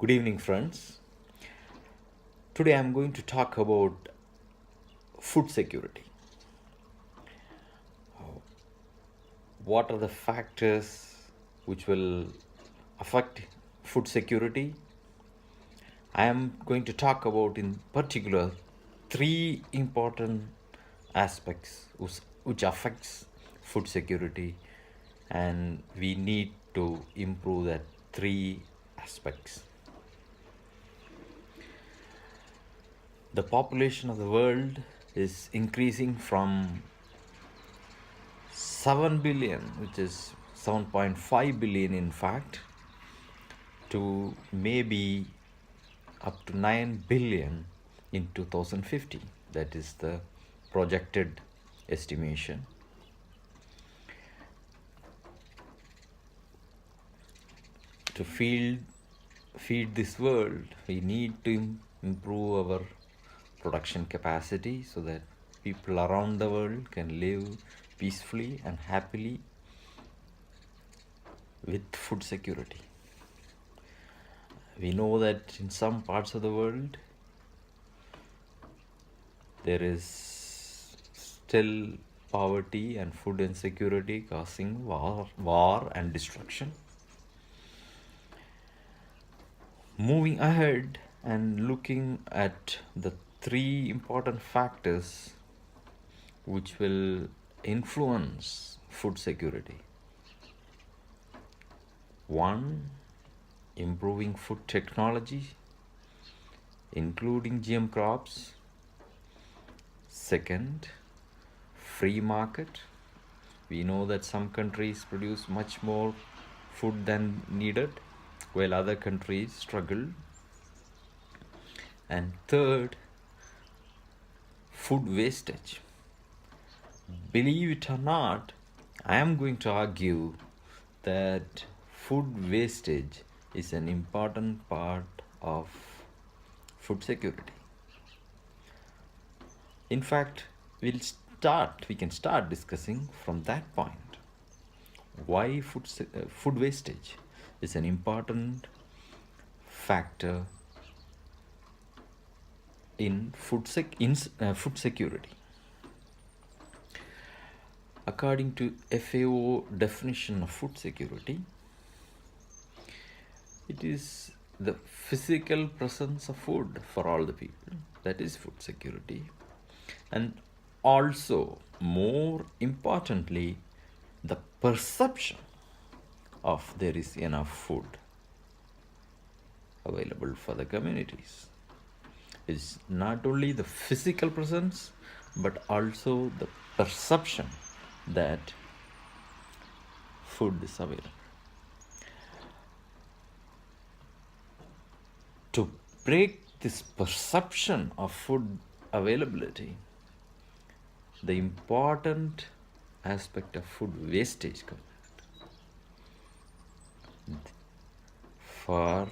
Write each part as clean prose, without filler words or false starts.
Good evening, friends. Today I'm going to talk about food security. What are the factors which will affect food security? I am going to talk about, in particular, three important aspects which affects food security, and we need to improve that three aspects. The population of the world is increasing from 7 billion, which is 7.5 billion in fact, to maybe up to 9 billion in 2050. That is the projected estimation. To feed this world, we need to improve our production capacity so that people around the world can live peacefully and happily with food security. We know that in some parts of the world there is still poverty and food insecurity causing war and destruction. Moving ahead and looking at the three important factors which will influence food security. One, improving food technology, including GM crops. Second, free market. We know that some countries produce much more food than needed, while other countries struggle. And third, food wastage. Believe it or not, I am going to argue that food wastage is an important part of food security. In fact, we can start discussing from that point. Why food wastage is an important factor in food security. According to FAO definition of food security, it is the physical presence of food for all the people. That is food security. And also, more importantly, the perception of there is enough food available for the communities. It's not only the physical presence, but also the perception that food is available. To break this perception of food availability, the important aspect of food wastage comes. For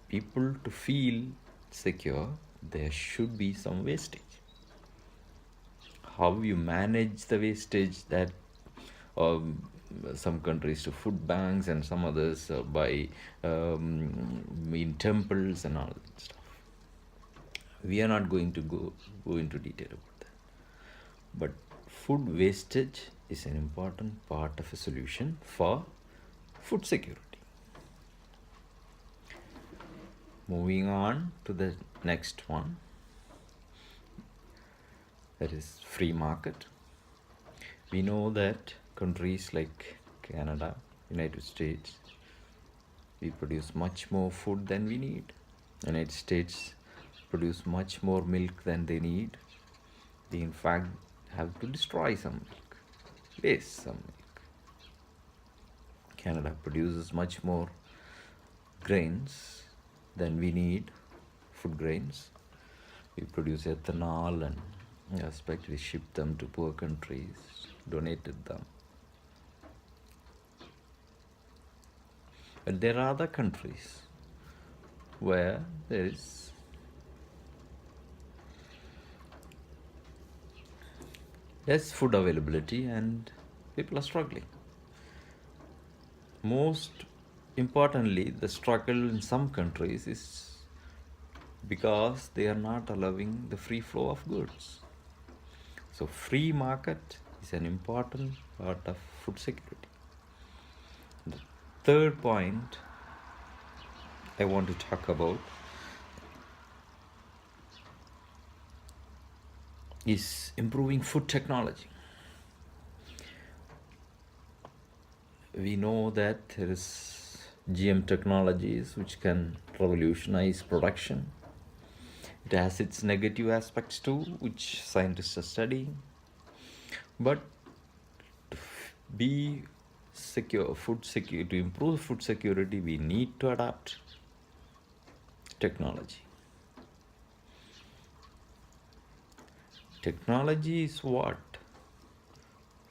people to feel secure, there should be some wastage. How you manage the wastage, that some countries to food banks and some others by in temples and all that stuff. We are not going to go into detail about that. But food wastage is an important part of a solution for food security. Moving on to the next one, that is free market. We know that countries like Canada, United States, we produce much more food than we need. United States produce much more milk than they need. They in fact have to destroy some milk, waste some milk. Canada produces much more grains than we need, food grains. We produce ethanol and aspect, we ship them to poor countries, donated them. But there are other countries where there is less food availability and people are struggling. Most importantly, the struggle in some countries is because they are not allowing the free flow of goods. So, free market is an important part of food security. The third point I want to talk about is improving food technology. We know that there is GM technologies which can revolutionize production. It has its negative aspects too, which scientists are studying. But to be secure, food secure, to improve food security, we need to adapt technology. Technology is what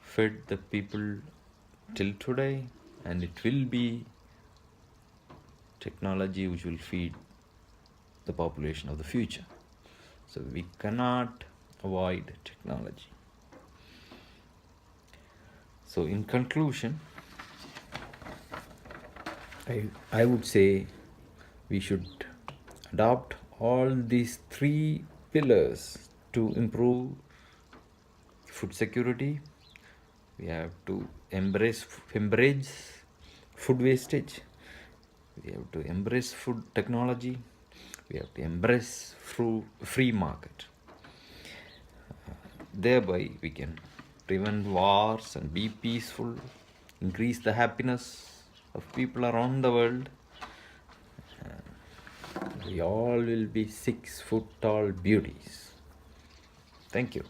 fed the people till today, and it will be technology which will feed the population of the future. So we cannot avoid technology. So in conclusion, I would say we should adopt all these three pillars to improve food security. We have to embrace food wastage. We have to embrace food technology. We have to embrace free market. Thereby, we can prevent wars and be peaceful, increase the happiness of people around the world. We all will be 6 foot tall beauties. Thank you.